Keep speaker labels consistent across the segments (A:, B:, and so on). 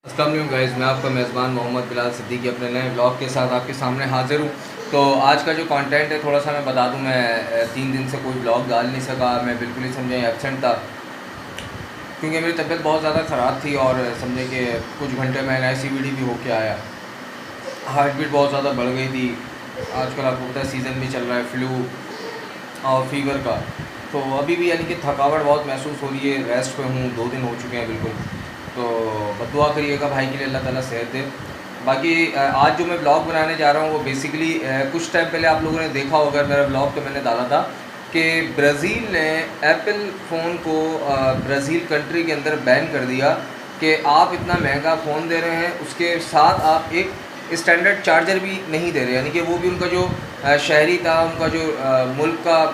A: अस्सलाम वालेकुम गाइस, मैं आपका मेज़बान मोहम्मद बिलाल सिद्दीकी अपने नए ब्लॉग के साथ आपके सामने हाज़िर हूँ। तो आज का जो कंटेंट है थोड़ा सा मैं बता दूँ। मैं 3 दिन से कोई ब्लॉग डाल नहीं सका। मैं बिल्कुल ही समझें एब्सेंट था क्योंकि मेरी तबीयत बहुत ज़्यादा ख़राब थी और समझे कि कुछ घंटे में NICVD भी होके आया। हार्ट बीट बहुत ज़्यादा बढ़ गई थी। आजकल आपको पता है सीज़न भी चल रहा है फ्लू और फीवर का। तो अभी भी यानी कि थकावट बहुत महसूस हो रही है। रेस्ट पे हूँ, 2 दिन हो चुके हैं बिल्कुल। तो बद्दुआ करिएगा भाई के लिए, अल्लाह ताला सेहत दे। बाकी आज जो मैं ब्लॉग बनाने जा रहा हूँ वो बेसिकली कुछ टाइम पहले आप लोगों ने देखा होगा मेरा ब्लॉग, तो मैंने डाला था कि ब्राज़ील ने एप्पल फ़ोन को ब्राज़ील कंट्री के अंदर बैन कर दिया कि आप इतना महंगा फ़ोन दे रहे हैं, उसके साथ आप एक स्टैंडर्ड चार्जर भी नहीं दे रहे। यानी कि वो भी उनका जो शहरी था, उनका जो मुल्क का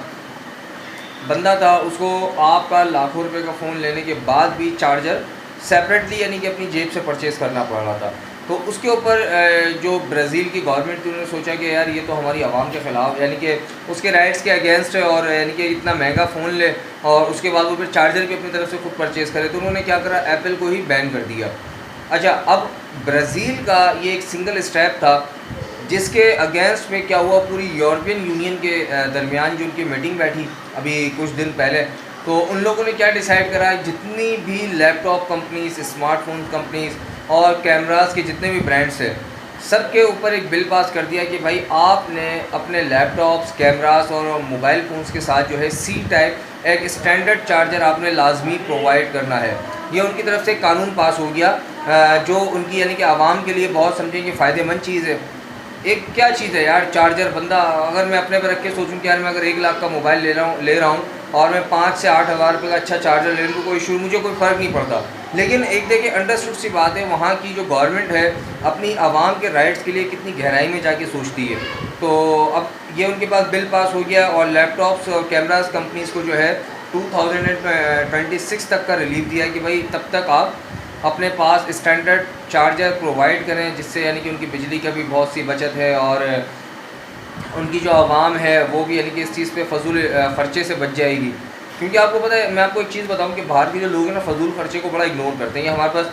A: बंदा था, उसको आपका लाखों रुपए का फ़ोन लेने के बाद भी चार्जर सेपरेटली यानी कि अपनी जेब से परचेज़ करना पड़ रहा था। तो उसके ऊपर जो ब्राज़ील की गवर्नमेंट थी उन्होंने सोचा कि यार ये तो हमारी आवाम के ख़िलाफ़, यानी कि उसके राइट्स के अगेंस्ट है, और यानी कि इतना महंगा फ़ोन ले और उसके बाद वो फिर चार्जर भी अपनी तरफ से खुद परचेज़ करे। तो उन्होंने क्या करा, एप्पल को ही बैन कर दिया। अच्छा, अब ब्राज़ील का ये एक सिंगल स्टेप था जिसके अगेंस्ट में क्या हुआ, पूरी यूरोपियन यूनियन के दरमियान जो उनकी मीटिंग बैठी अभी कुछ दिन पहले, तो उन लोगों ने क्या डिसाइड करा, जितनी भी लैपटॉप कंपनीज़, स्मार्टफोन कंपनीज़ और कैमरास के जितने भी ब्रांड्स हैं, सब के ऊपर एक बिल पास कर दिया कि भाई आपने अपने लैपटॉप्स, कैमरास और मोबाइल फ़ोन्स के साथ जो है सी टाइप एक स्टैंडर्ड चार्जर आपने लाजमी प्रोवाइड करना है। ये उनकी तरफ से कानून पास हो गया, जो उनकी यानी कि आवाम के लिए बहुत समझेंगे फ़ायदेमंद चीज़ है। एक क्या चीज़ है यार चार्जर, बंदा अगर मैं अपने पर रख के सोचूं कि यार मैं अगर 1 लाख का मोबाइल ले रहा हूँ और मैं 5 से 8 हज़ार रुपये का अच्छा चार्जर ले लूँ तो कोई इशू, मुझे कोई फ़र्क नहीं पड़ता। लेकिन एक देखिए अंडरस्टूड सी बात है, वहाँ की जो गवर्नमेंट है अपनी आवाम के राइट्स के लिए कितनी गहराई में जाके सोचती है। तो अब ये उनके पास बिल पास हो गया और लैपटॉप्स और कैमरास कंपनीज़ को जो है 2026 तक का रिलीफ दिया है कि भाई तब तक आप अपने पास स्टैंडर्ड चार्जर प्रोवाइड करें, जिससे यानी कि उनकी बिजली का भी बहुत सी बचत है और उनकी जो आवाम है वो भी यानी कि इस चीज़ पे फजूल ख़र्चे से बच जाएगी। क्योंकि आपको पता है, मैं आपको एक चीज़ बताऊं कि बाहर के जो लोग हैं ना फजूल ख़र्चे को बड़ा इग्नोर करते हैं। ये हमारे पास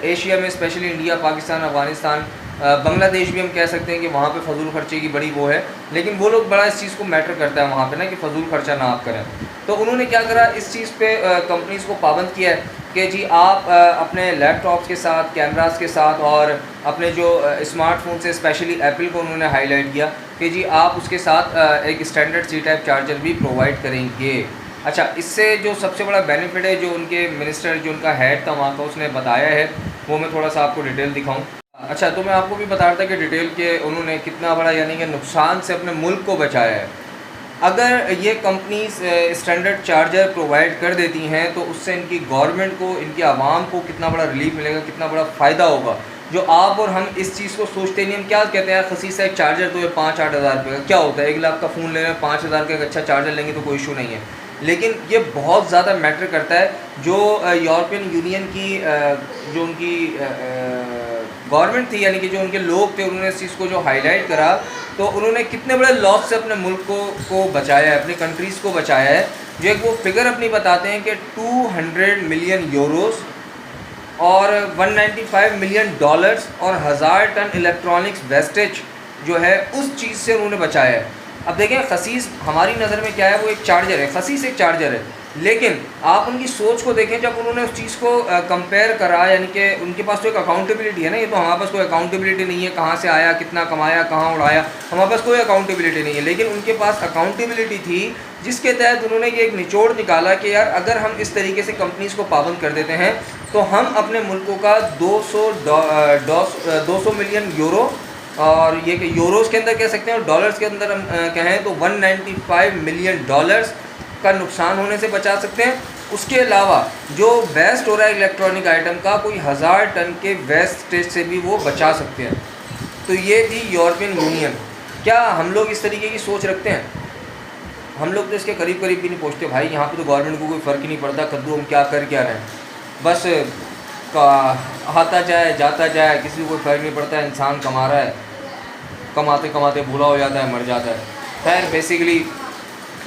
A: एशिया में स्पेशली इंडिया, पाकिस्तान, अफ़गानिस्तान, बांग्लादेश भी हम कह सकते हैं कि वहाँ पे फजूल ख़र्चे की बड़ी वो है, लेकिन वो लोग बड़ा इस चीज़ को मैटर करता है वहाँ पे ना कि फ़जूल ख़र्चा ना आप करें। तो उन्होंने क्या करा, इस चीज़ पे कंपनीज़ को पाबंद किया है कि जी आप अपने लैपटॉप्स के साथ, कैमरास के साथ और अपने जो स्मार्टफोन से स्पेशली एप्पल को उन्होंने हाईलाइट किया कि जी आप उसके साथ एक स्टैंडर्ड सी टाइप चार्जर भी प्रोवाइड करेंगे। अच्छा, इससे जो सबसे बड़ा बेनिफिट है, जो उनके मिनिस्टर, जो उनका हेड था वहाँ का, उसने बताया है, वो मैं थोड़ा सा आपको डिटेल दिखाऊं। अच्छा, तो मैं आपको भी बता रहा था कि डिटेल के उन्होंने कितना बड़ा यानी कि नुकसान से अपने मुल्क को बचाया है। अगर ये कंपनीज स्टैंडर्ड चार्जर प्रोवाइड कर देती हैं तो उससे इनकी गवर्नमेंट को, इनकी आवाम को कितना बड़ा रिलीफ मिलेगा, कितना बड़ा फ़ायदा होगा, जो आप और हम इस चीज़ को सोचते नहीं। हम क्या कहते हैं, खसीस सा एक चार्जर तो ये 5-8 हज़ार रुपये का क्या होता है, 1 लाख का फ़ोन ले रहे हैं, 5 हज़ार का एक अच्छा चार्जर लेंगे तो कोई इशू नहीं है। लेकिन ये बहुत ज़्यादा मैटर करता है। जो यूरोपियन यूनियन की जो उनकी गवर्नमेंट थी, यानी कि जो उनके लोग थे, उन्होंने इस चीज़ को जो हाईलाइट करा, तो उन्होंने कितने बड़े लॉस से अपने मुल्क को बचाया है, अपनी कंट्रीज़ को बचाया है। जो एक वो फिगर अपनी बताते हैं कि 200 मिलियन यूरोस और 195 मिलियन डॉलर्स और 1000 टन इलेक्ट्रॉनिक्स वेस्टेज जो है उस चीज़ से उन्होंने बचाया है। अब देखें, खसीस हमारी नज़र में क्या है, वो एक चार्जर है, खसीस एक चार्जर है। लेकिन आप उनकी सोच को देखें, जब उन्होंने उस चीज़ को कंपेयर करा, यानी कि उनके पास तो एक अकाउंटेबिलिटी है ना। ये तो हमारे पास कोई अकाउंटेबिलिटी नहीं है, कहाँ से आया, कितना कमाया, कहाँ उड़ाया, हमारे पास कोई अकाउंटेबिलिटी नहीं है। लेकिन उनके पास अकाउंटेबिलिटी थी, जिसके तहत उन्होंने ये एक निचोड़ निकाला कि यार अगर हम इस तरीके से कंपनीज़ को पाबंद कर देते हैं तो हम अपने मुल्कों का 200 मिलियन यूरो, और ये कि यूरोस के अंदर कह सकते हैं, और डॉलर्स के अंदर हम कहें तो 195 मिलियन डॉलर्स का नुकसान होने से बचा सकते हैं। उसके अलावा जो वेस्ट हो रहा है इलेक्ट्रॉनिक आइटम का, कोई 1000 टन के वेस्टेज से भी वो बचा सकते हैं। तो ये थी यूरोपियन यूनियन। क्या हम लोग इस तरीके की सोच रखते हैं? हम लोग तो इसके करीब करीब भी नहीं पहुँचते भाई। यहाँ पे तो गवर्नमेंट को कोई फ़र्क ही नहीं पड़ता, कद्दू हम क्या कर क्या रहे हैं, बस का आता जाए जाता जाए, किसी को कोई फ़र्क नहीं पड़ता। इंसान कमा रहा है, कमाते कमाते भूला हो जाता है, मर जाता है। खैर, बेसिकली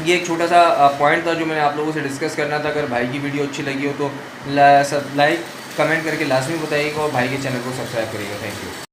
A: ये एक छोटा सा पॉइंट था जो मैंने आप लोगों से डिस्कस करना था। अगर भाई की वीडियो अच्छी लगी हो तो लाइक कमेंट करके लाजमी बताइएगा और भाई के चैनल को सब्सक्राइब करिएगा। Thank you.